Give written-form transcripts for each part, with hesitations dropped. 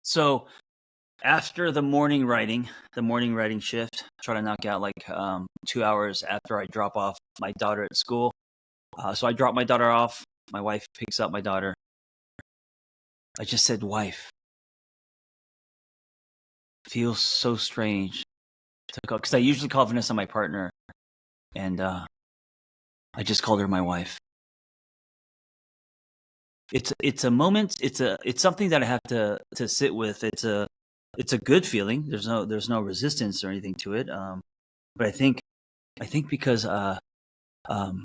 So after the morning writing shift, try to knock out like 2 hours after I drop off my daughter at school. So I drop my daughter off. My wife picks up my daughter. I just said wife. Feels so strange to call because I usually call Vanessa my partner, and I just called her my wife. It's a moment. It's something that I have to sit with. It's a good feeling. There's no resistance or anything to it. But I think because um,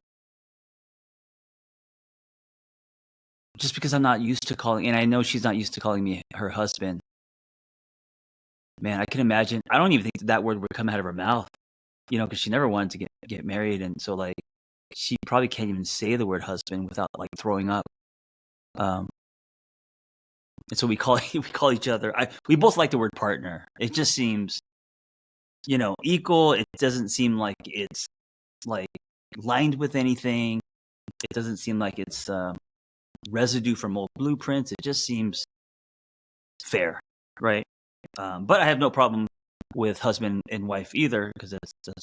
just because I'm not used to calling, and I know she's not used to calling me her husband. Man, I can imagine. I don't even think that word would come out of her mouth, because she never wanted to get married, and so like she probably can't even say the word husband without like throwing up. Um, and so we call we call each other. We both like the word partner. It just seems equal. It doesn't seem like it's like lined with anything. It doesn't seem like it's residue from old blueprints. It just seems fair, right? But I have no problem with husband and wife either because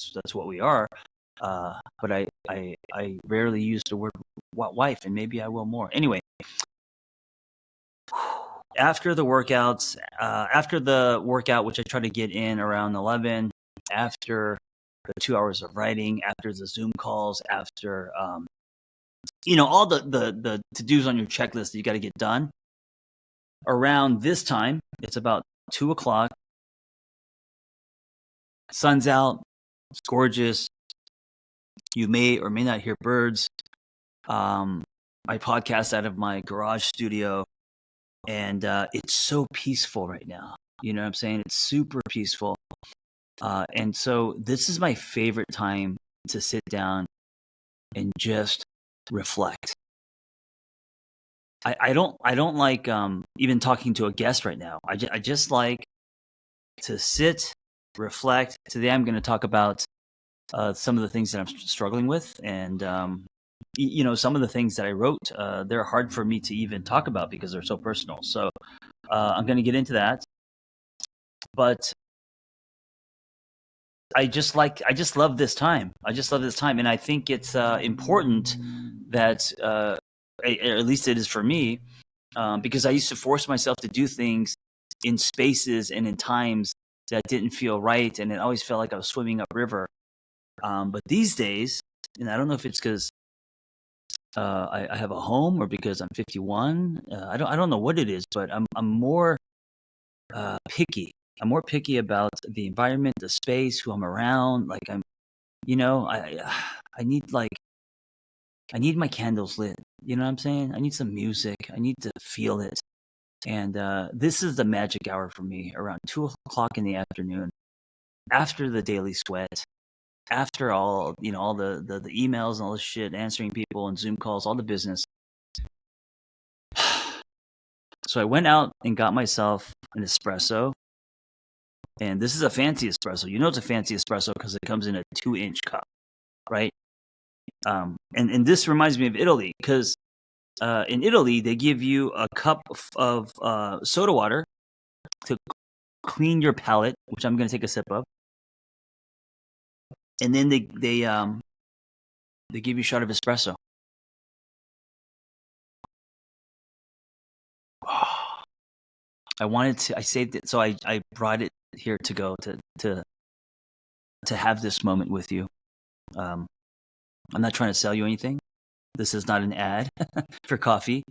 that's what we are. But I rarely use the word wife, and maybe I will more. Anyway, after the workout, which I try to get in around 11, after the 2 hours of writing, after the Zoom calls, after all the to dos on your checklist that you got to get done. Around this time, it's about 2 o'clock. Sun's out. It's gorgeous. You may or may not hear birds. I podcast out of my garage studio, and it's so peaceful right now. You know what I'm saying? It's super peaceful. And so this is my favorite time to sit down and just reflect. I don't like even talking to a guest right now. I just like to sit, reflect. Today I'm going to talk about some of the things that I'm struggling with, and some of the things that I wrote. They're hard for me to even talk about because they're so personal. So I'm going to get into that, but I just love this time. I just love this time, and I think it's important that, at least it is for me, because I used to force myself to do things in spaces and in times that didn't feel right, and it always felt like I was swimming upriver. But these days, and I don't know if it's because I have a home or because I'm 51. I don't know what it is, but I'm more picky. I'm more picky about the environment, the space, who I'm around. Like I need I need my candles lit. You know what I'm saying? I need some music. I need to feel it. And this is the magic hour for me around 2 o'clock in the afternoon, after the daily sweat, after all the emails and all this shit, answering people and Zoom calls, all the business. So I went out and got myself an espresso. And this is a fancy espresso. You know it's a fancy espresso because it comes in a 2-inch cup, right? And this reminds me of Italy because in Italy they give you a cup of soda water to clean your palate, which I'm going to take a sip of, and then they give you a shot of espresso. I saved it, so I brought it here to go to have this moment with you. I'm not trying to sell you anything. This is not an ad for coffee,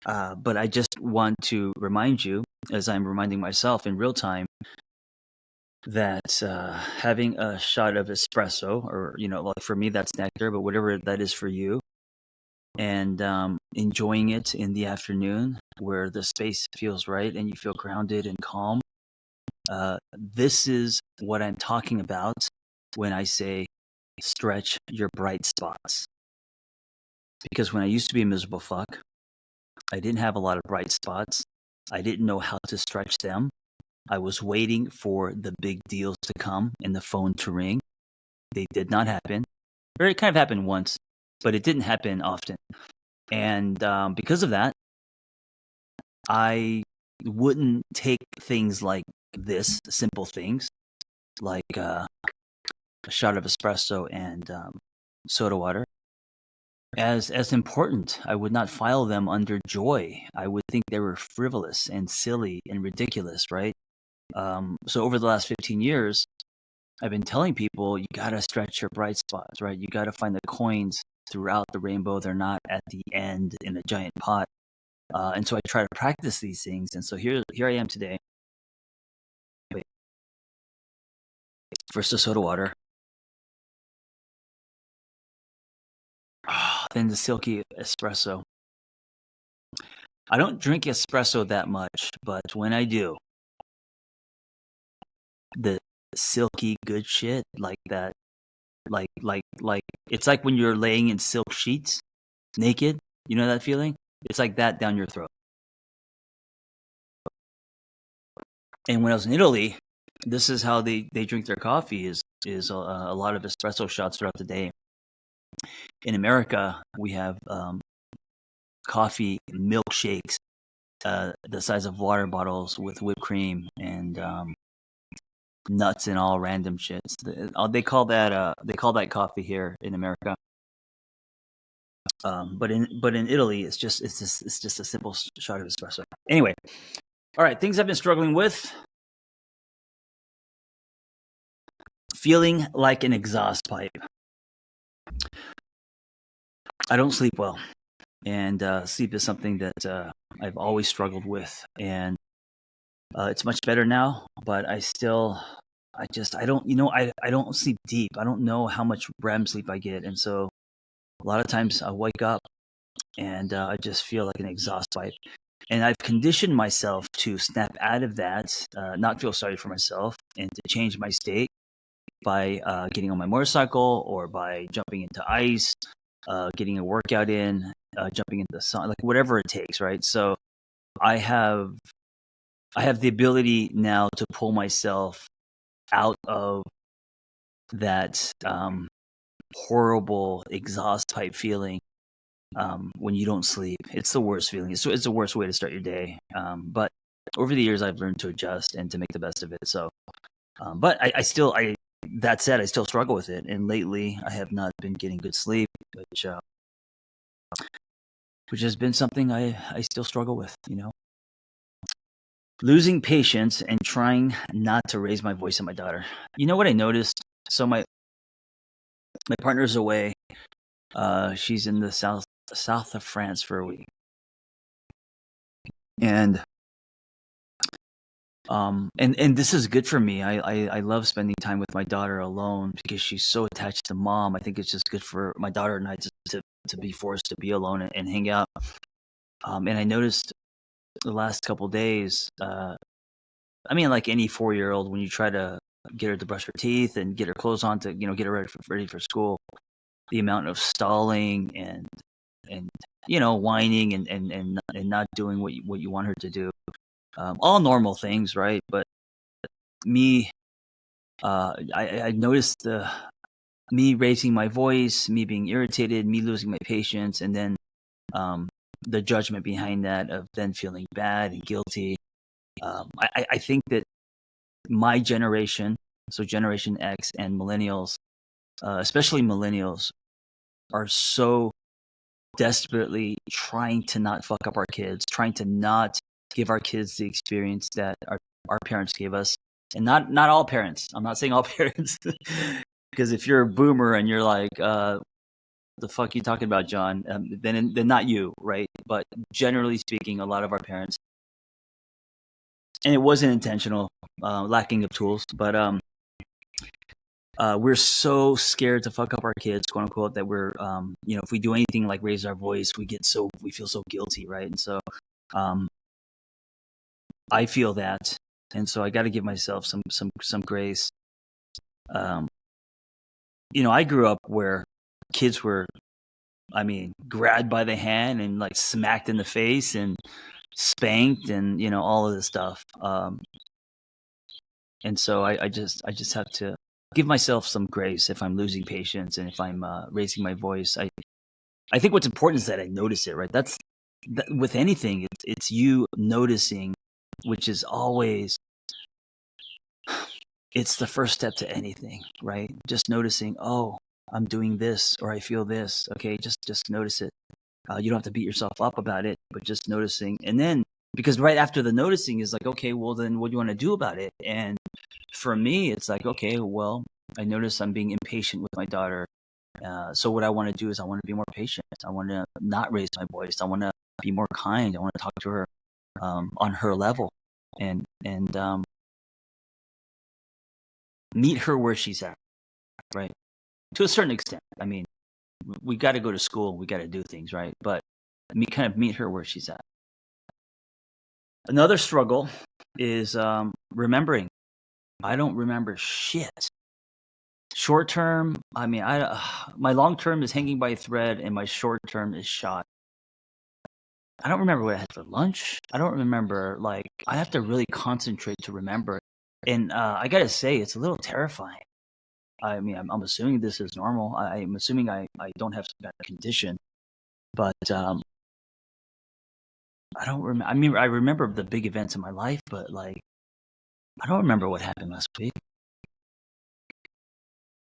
but I just want to remind you, as I'm reminding myself in real time, that having a shot of espresso, or like for me that's nectar, but whatever that is for you, and enjoying it in the afternoon where the space feels right and you feel grounded and calm. This is what I'm talking about when I say stretch your bright spots. Because when I used to be a miserable fuck, I didn't have a lot of bright spots. I didn't know how to stretch them. I was waiting for the big deals to come and the phone to ring. They did not happen. Or it kind of happened once, but it didn't happen often. And because of that, I wouldn't take things like this, simple things like a shot of espresso and soda water, as important. I would not file them under joy. I would think they were frivolous and silly and ridiculous, right? So over the last 15 years, I've been telling people, you got to stretch your bright spots, right? You got to find the coins throughout the rainbow. They're not at the end in a giant pot. And so I try to practice these things. And so here I am today. Wait. First the soda water. Then the silky espresso. I don't drink espresso that much, but when I do, the silky good shit like that, like it's like when you're laying in silk sheets naked. You know that feeling? It's like that down your throat. And when I was in Italy, this is how they drink their coffee is a lot of espresso shots throughout the day. In America, we have coffee milkshakes, the size of water bottles with whipped cream and nuts and all random shits. They call that coffee here in America. But in Italy, it's just a simple shot of espresso. Anyway, all right, things I've been struggling with. Feeling like an exhaust pipe. I don't sleep well, and sleep is something that I've always struggled with, and it's much better now. But I don't sleep deep. I don't know how much REM sleep I get, and so a lot of times I wake up and I just feel like an exhaust pipe. And I've conditioned myself to snap out of that, not feel sorry for myself, and to change my state by getting on my motorcycle or by jumping into ice, getting a workout in, jumping into the sun, like whatever it takes, right? So I have the ability now to pull myself out of that horrible exhaust type feeling when you don't sleep. It's the worst feeling. It's the worst way to start your day. But over the years, I've learned to adjust and to make the best of it. So, but that said, I still struggle with it. And lately, I have not been getting good sleep, which has been something I still struggle with. Losing patience and trying not to raise my voice at my daughter. You know what I noticed? So my partner's away. She's in the south of France for a week, and this is good for me. I love spending time with my daughter alone because she's so attached to mom. I think it's just good for my daughter and I to be forced to be alone and hang out. And I noticed the last couple days. Like any 4-year-old, when you try to get her to brush her teeth and get her clothes on to get her ready for school, the amount of stalling and whining and not doing what you want her to do, all normal things, right? But me, I noticed me raising my voice, me being irritated, me losing my patience, and then the judgment behind that of then feeling bad and guilty. I think that my generation, so Generation X and millennials, especially millennials, are so desperately trying to not fuck up our kids, trying to not give our kids the experience that our parents gave us. And not all parents. I'm not saying all parents. Because if you're a boomer and you're like, the fuck you talking about, John? Then not you, right? But generally speaking, a lot of our parents, and it wasn't intentional, lacking of tools, but we're so scared to fuck up our kids, quote unquote, that we're, if we do anything like raise our voice, we feel so guilty, right? And so, I feel that, and so I got to give myself some grace. I grew up where kids were, grabbed by the hand and like smacked in the face and spanked and all of this stuff. And so I just have to give myself some grace if I'm losing patience and if I'm raising my voice. I think what's important is that I notice it, right? With anything, it's you noticing which is always, it's the first step to anything, right? Just noticing, oh, I'm doing this, or I feel this. Okay, just notice it. You don't have to beat yourself up about it, but just noticing. And then, because right after the noticing is like, okay, well, then what do you want to do about it? And for me, it's like, okay, well, I notice I'm being impatient with my daughter. So what I want to do is I want to be more patient. I want to not raise my voice. I want to be more kind. I want to talk to her on her level, and meet her where she's at, right? To a certain extent. I mean, we got to go to school. We got to do things, right? But kind of meet her where she's at. Another struggle is remembering. I don't remember shit. Short term, I mean, my long term is hanging by a thread, and my short term is shot. I don't remember what I had for lunch. I don't remember. Like, I have to really concentrate to remember. And I gotta say, it's a little terrifying. I mean, I'm assuming this is normal. I'm assuming I don't have some kind of condition, but I don't remember. I mean, I remember the big events in my life, but like, I don't remember what happened last week.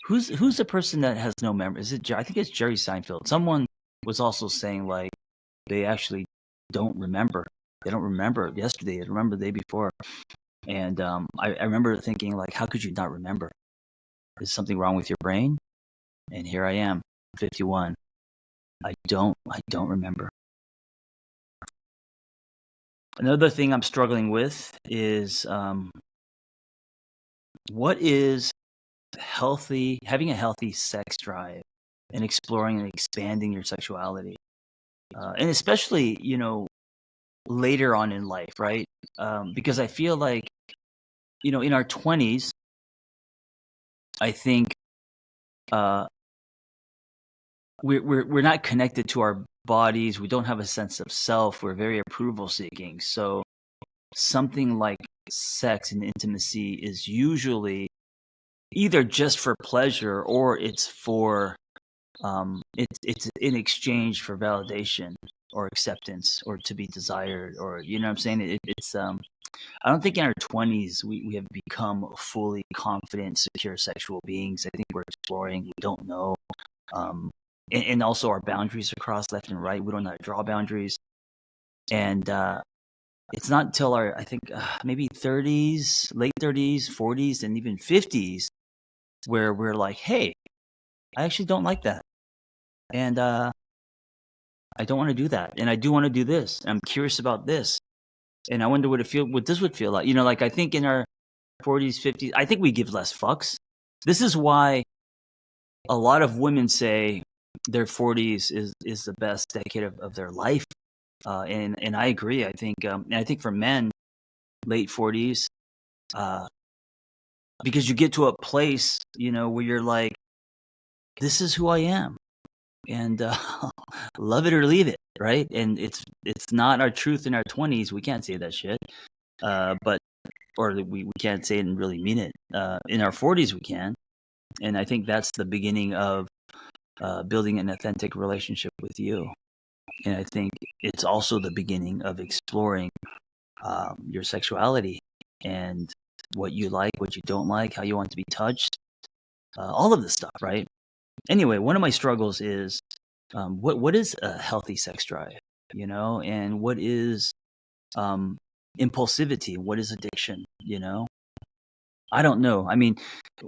Who's the person that has no memory? Is it? I think it's Jerry Seinfeld. Someone was also saying like they actually don't remember. They don't remember yesterday. They remember the day before. And I remember thinking like, how could you not remember? Is something wrong with your brain? And here I am, 51. I don't remember. Another thing I'm struggling with is what is having a healthy sex drive and exploring and expanding your sexuality. And especially, later on in life, right? Because I feel like, in our 20s, I think we're not connected to our bodies. We don't have a sense of self. We're very approval seeking. So something like sex and intimacy is usually either just for pleasure, or it's for it's in exchange for validation or acceptance, or to be desired, or you know what I'm saying. It's I don't think in our 20s we have become fully confident, secure sexual beings. I think we're exploring. We don't know. And also our boundaries are crossed left and right. We don't know how to draw boundaries. And it's not until our, I think, maybe 30s, late 30s, 40s, and even 50s where we're like, hey, I actually don't like that. And I don't want to do that. And I do want to do this. I'm curious about this. And I wonder what this would feel like. Like I think in our 40s, 50s, I think we give less fucks. This is why a lot of women say their 40s is the best decade of their life. And I agree. I think and I think for men, late 40s, because you get to a place, where you're like, this is who I am, and love it or leave it, right? And it's not our truth in our 20s. We can't say that shit, or we can't say it and really mean it. In our 40s, we can, and I think that's the beginning of building an authentic relationship with you. And I think it's also the beginning of exploring your sexuality and what you like, what you don't like, how you want to be touched, all of this stuff, right? Anyway, one of my struggles is what is a healthy sex drive, and what is impulsivity? What is addiction? I don't know. I mean,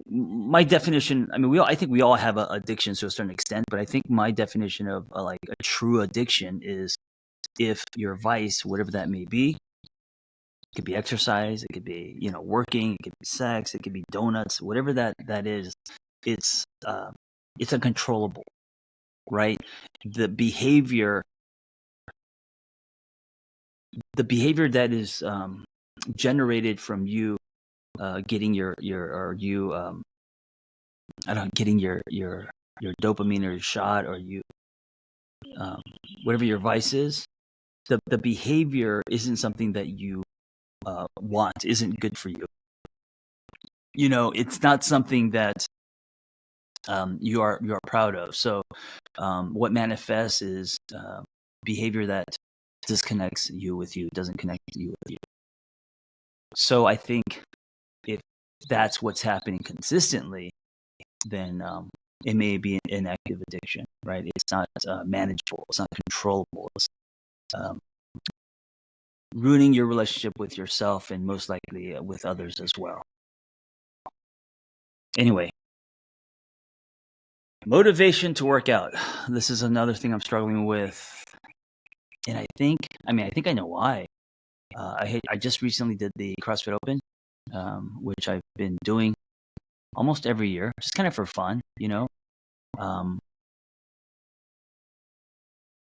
my definition. I mean, I think we all have addictions to a certain extent, but I think my definition of like a true addiction is if your vice, whatever that may be, it could be exercise, it could be working, it could be sex, it could be donuts, whatever that is. It's uncontrollable, right? The behavior that is generated from you getting your or you I don't know, getting your dopamine or your shot, or you whatever your vice is. The behavior isn't something that you want, isn't good for you. It's not something that you are proud of. So what manifests is behavior that disconnects you with you, doesn't connect you with you. So I think if that's what's happening consistently, then it may be an active addiction, right? It's not manageable. It's not controllable. It's um, ruining your relationship with yourself and most likely with others as well. Anyway, motivation to work out. This is another thing I'm struggling with. And I think I know why. I just recently did the CrossFit Open, which I've been doing almost every year, just kind of for fun, you know. Um,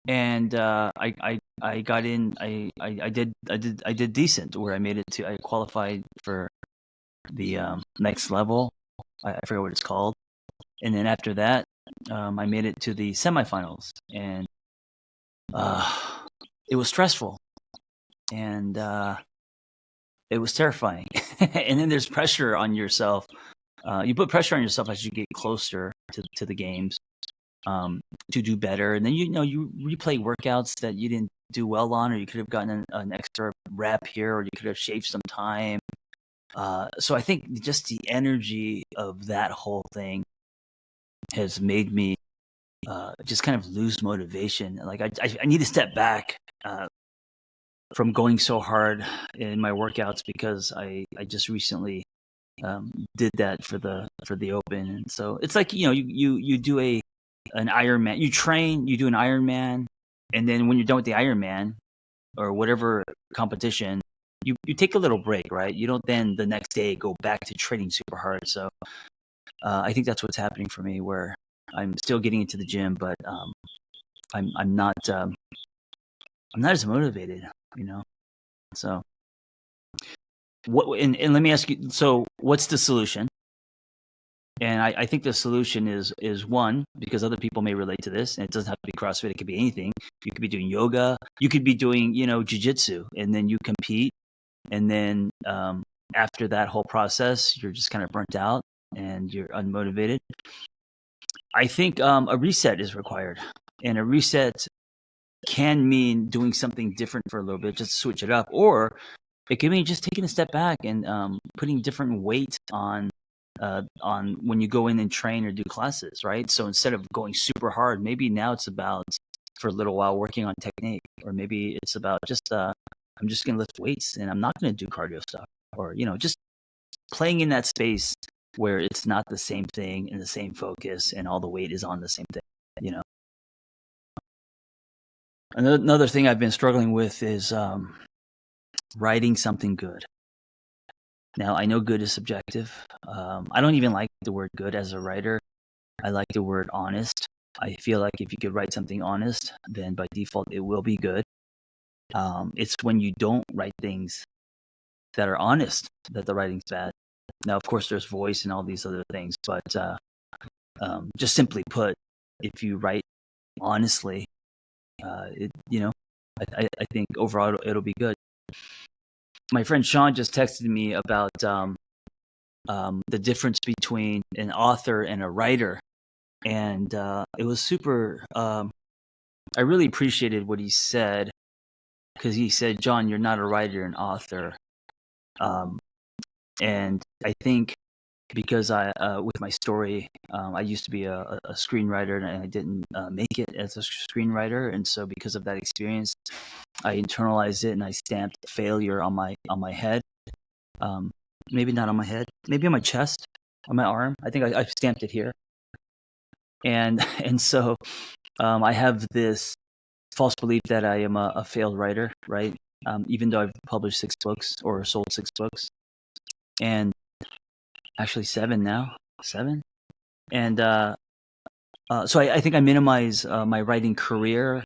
and I got in. I did decent, where I made it to. I qualified for the next level. I forget what it's called. And then after that, I made it to the semifinals, and it was stressful, and it was terrifying. And then there's pressure on yourself. You put pressure on yourself as you get closer to the games, to do better. And then you replay workouts that you didn't do well on, or you could have gotten an extra rep here, or you could have shaved some time. So I think just the energy of that whole thing has made me just kind of lose motivation. Like I need to step back from going so hard in my workouts, because I just recently did that for the Open. And so it's like, you do an Ironman, you train, you do an Ironman, and then when you're done with the Ironman or whatever competition, you take a little break, right? You don't then the next day go back to training super hard. So I think that's what's happening for me, where I'm still getting into the gym, but I'm not as motivated, you know. So what? And let me ask you. So what's the solution? And I think the solution is one, because other people may relate to this, and it doesn't have to be CrossFit. It could be anything. You could be doing yoga. You could be doing jujitsu, and then you compete, and then after that whole process, you're just kind of burnt out and you're unmotivated. I think a reset is required, and a reset can mean doing something different for a little bit, just to switch it up, or it can mean just taking a step back and putting different weight on when you go in and train or do classes, right? So instead of going super hard, maybe now it's about, for a little while, working on technique, or maybe it's about just I'm just gonna lift weights and I'm not gonna do cardio stuff, or just playing in that space where it's not the same thing and the same focus and all the weight is on the same thing, you know. Another thing I've been struggling with is writing something good. Now, I know good is subjective. I don't even like the word good as a writer. I like the word honest. I feel like if you could write something honest, then by default it will be good. It's when you don't write things that are honest that the writing's bad. Now, of course, there's voice and all these other things, but just simply put, if you write honestly, I think overall it'll be good. My friend Sean just texted me about the difference between an author and a writer, and it was super. I really appreciated what he said, because he said, "John, you're not a writer, you're an author," and I think because with my story, I used to be a screenwriter, and I didn't make it as a screenwriter, and so because of that experience, I internalized it and I stamped failure on my head. Maybe not on my head, maybe on my chest, on my arm. I think I stamped it here, and and so I have this false belief that I am a failed writer, right? Even though I've published 6 books or sold 6 books, and actually 7 now, 7, and so I think I minimize my writing career.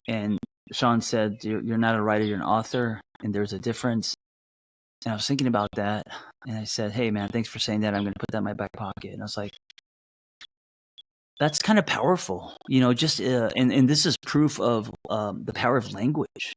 And Sean said, "You're not a writer, you're an author, and there's a difference." And I was thinking about that, and I said, "Hey, man, thanks for saying that. I'm going to put that in my back pocket." And I was like, "That's kind of powerful, Just and this is proof of the power of language.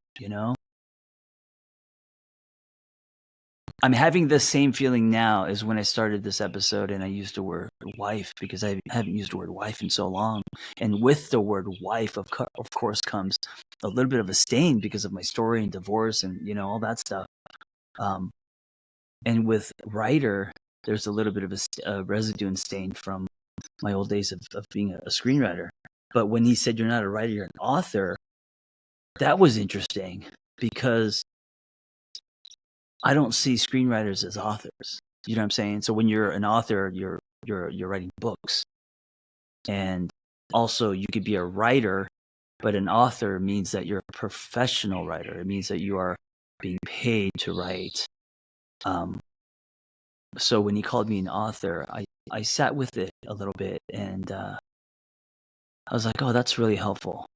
I'm having the same feeling now as when I started this episode, and I used the word wife, because I haven't used the word wife in so long. And with the word wife, of course, comes a little bit of a stain because of my story and divorce and all that stuff. Um, and with writer, there's a little bit of a residue and stain from my old days of being a screenwriter. But when he said you're not a writer, you're an author, that was interesting because I don't see screenwriters as authors. You know what I'm saying? So when you're an author, you're writing books. And also you could be a writer, but an author means that you're a professional writer. It means that you are being paid to write. So when he called me an author, I sat with it a little bit, and I was like, oh, that's really helpful.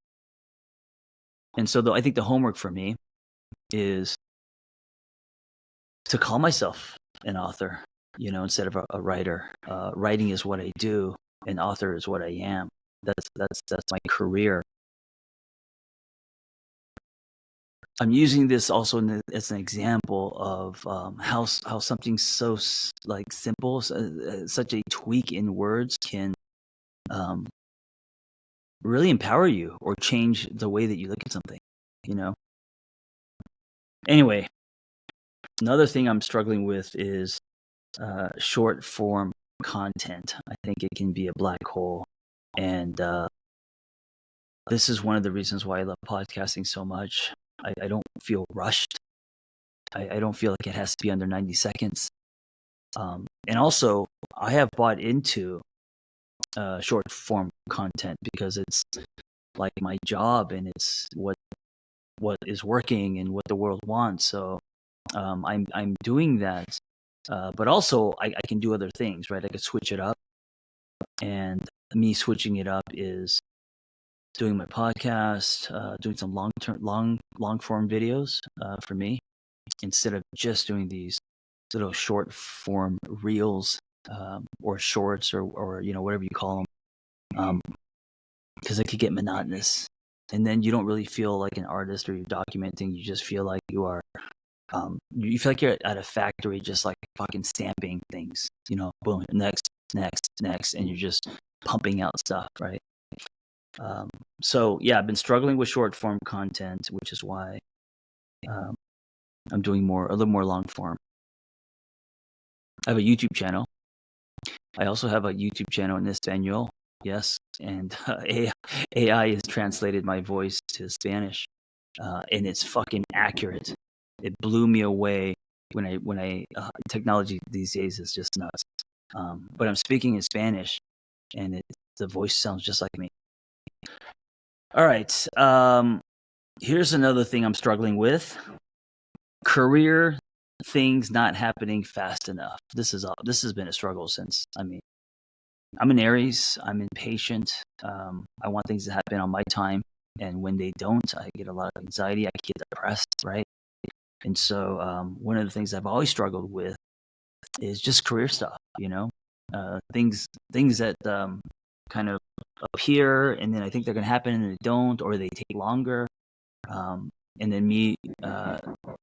And so I think the homework for me is to call myself an author, instead of a writer. Writing is what I do, and author is what I am. That's my career. I'm using this also as an example of how something so simple, such a tweak in words can really empower you or change the way that you look at something. Anyway, another thing I'm struggling with is short form content. I think it can be a black hole, and this is one of the reasons why I love podcasting so much. I don't feel rushed. I don't feel like it has to be under 90 seconds. And also, I have bought into short form content because it's like my job and it's what is working and what the world wants. So I'm doing that, but also I can do other things, right? I could switch it up, and me switching it up is doing my podcast, doing some long form videos for me, instead of just doing these little short form reels or shorts or whatever you call them, because it could get monotonous, and then you don't really feel like an artist or you're documenting. You just feel like you are. You feel like you're at a factory, just like fucking stamping things. Boom, next, and you're just pumping out stuff, right? So yeah, I've been struggling with short form content, which is why I'm doing a little more long form. I have a YouTube channel. I also have a YouTube channel in Espanol. Yes, and AI has translated my voice to Spanish, and it's fucking accurate. It blew me away when I technology these days is just nuts. But I'm speaking in Spanish, and the voice sounds just like me. All right. Here's another thing I'm struggling with: career things not happening fast enough. This has been a struggle since. I'm an Aries. I'm impatient. I want things to happen on my time, and when they don't, I get a lot of anxiety. I get depressed, right? And so one of the things I've always struggled with is just career stuff. Things that kind of appear, and then I think they're going to happen, and they don't, or they take longer. And then me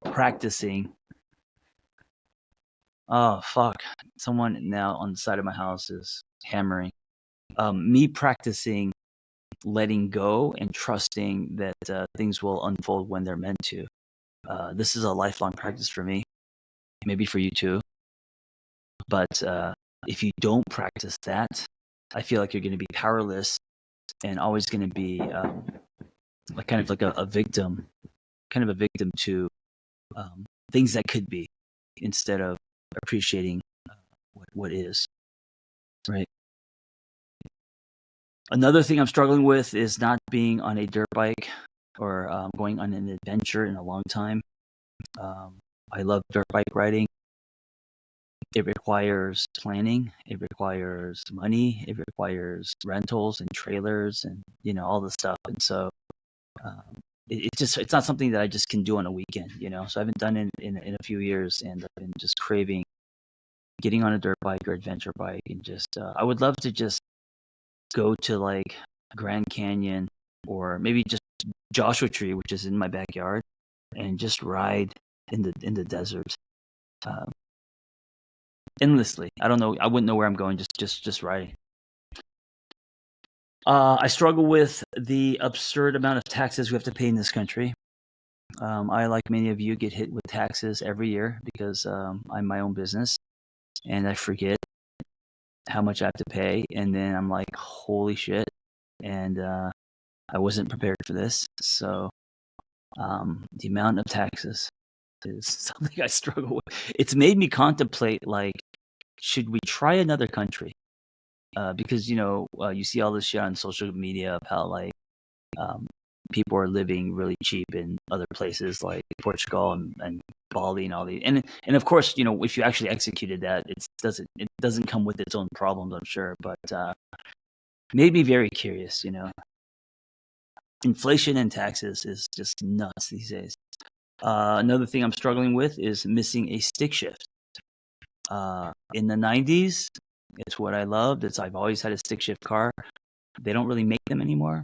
practicing. Oh fuck! Someone now on the side of my house is hammering. Me practicing letting go and trusting that things will unfold when they're meant to. This is a lifelong practice for me, maybe for you too. But if you don't practice that, I feel like you're going to be powerless and always going to be kind of like a victim, to things that could be, instead of appreciating what is, right? Another thing I'm struggling with is not being on a dirt bike or going on an adventure in a long time. I love dirt bike riding. It requires planning. It requires money. It requires rentals and trailers and all the stuff. And so it's not something that I just can do on a weekend. So I haven't done it in a few years, and I've been just craving getting on a dirt bike or adventure bike, and just I would love to just go to like Grand Canyon, or maybe just Joshua Tree, which is in my backyard, and just ride in the desert endlessly. I don't know. I wouldn't know where I'm going. Just riding. I struggle with the absurd amount of taxes we have to pay in this country. I, like many of you, get hit with taxes every year because I'm my own business, and I forget how much I have to pay, and then I'm like, holy shit, and I wasn't prepared for this. So the amount of taxes is something I struggle with. It's made me contemplate, like, should we try another country? Because you see all this shit on social media of how, like, um, people are living really cheap in other places like Portugal and Bali and all these. And of course, if you actually executed that, it doesn't come with its own problems, I'm sure. But made me very curious. Inflation and taxes is just nuts these days. Another thing I'm struggling with is missing a stick shift. In the 90s, it's what I loved. I've always had a stick shift car. They don't really make them anymore.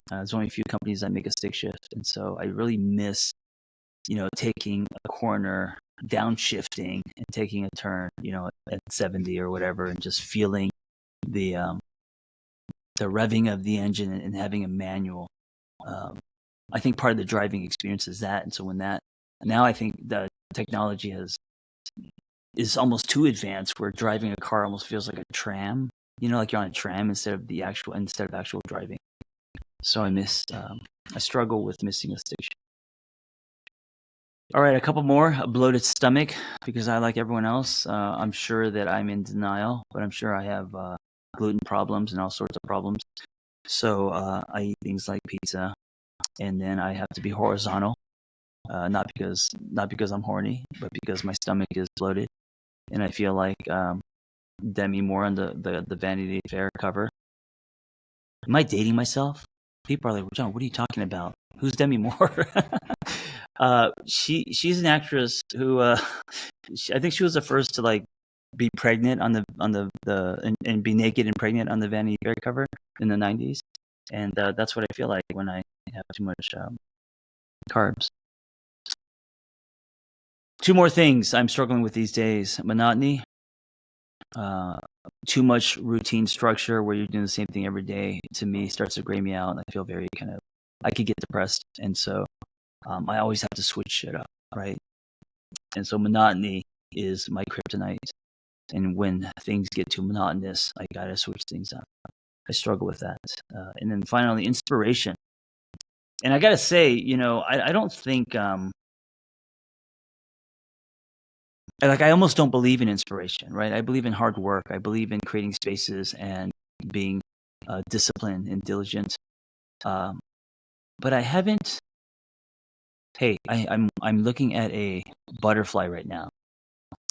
There's only a few companies that make a stick shift, and so I really miss, taking a corner, downshifting, and taking a turn, at 70 or whatever, and just feeling the revving of the engine and having a manual. I think part of the driving experience is that, and so now I think the technology is almost too advanced, where driving a car almost feels like a tram, like you're on a tram instead of actual driving. So I struggle with missing a station. All right, a couple more. A bloated stomach, because I, like everyone else, I'm sure that I'm in denial, but I'm sure I have gluten problems and all sorts of problems. So I eat things like pizza, and then I have to be horizontal, not because I'm horny, but because my stomach is bloated, and I feel like Demi Moore on the Vanity Fair cover. Am I dating myself? People are like, John, what are you talking about? Who's Demi Moore? She's an actress who I think she was the first to, like, be pregnant and be naked and pregnant on the Vanity Fair cover in the 90s, and that's what I feel like when I have too much carbs. Two more things I'm struggling with these days: monotony. Too much routine structure where you're doing the same thing every day, to me, starts to gray me out, and I feel very I could get depressed, and so I always have to switch shit up, right? And so monotony is my kryptonite, and when things get too monotonous, I gotta switch things up. I struggle with that. And then finally, inspiration. And I gotta say, I don't think I almost don't believe in inspiration, right? I believe in hard work. I believe in creating spaces and being disciplined and diligent. But I haven't. Hey, I'm looking at a butterfly right now,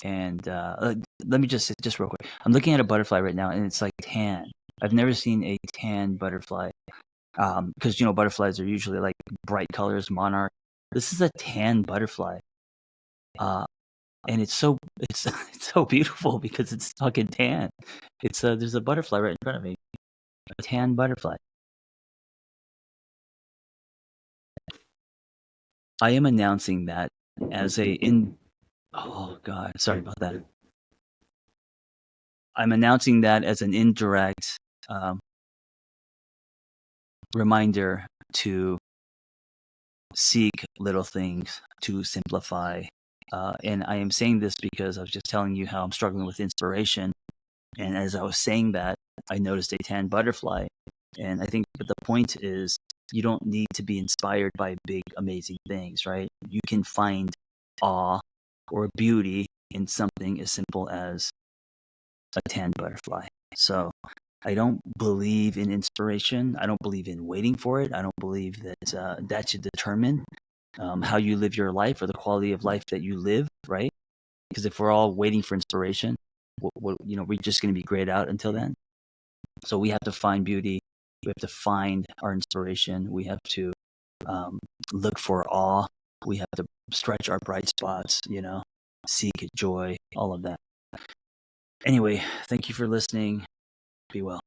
and let me just real quick. I'm looking at a butterfly right now, and it's like tan. I've never seen a tan butterfly, because butterflies are usually like bright colors, monarch. This is a tan butterfly. And it's so it's so beautiful because it's fucking tan. There's a butterfly right in front of me, a tan butterfly. I am announcing that as oh god, sorry about that. I'm announcing that as an indirect reminder to seek little things, to simplify. And I am saying this because I was just telling you how I'm struggling with inspiration. And as I was saying that, I noticed a tan butterfly. And I think the point is, you don't need to be inspired by big, amazing things, right? You can find awe or beauty in something as simple as a tan butterfly. So I don't believe in inspiration. I don't believe in waiting for it. I don't believe that that should determine how you live your life or the quality of life that you live, right? Because if we're all waiting for inspiration, we're just going to be grayed out until then. So we have to find beauty. We have to find our inspiration. We have to look for awe. We have to stretch our bright spots, seek joy, all of that. Anyway, thank you for listening. Be well.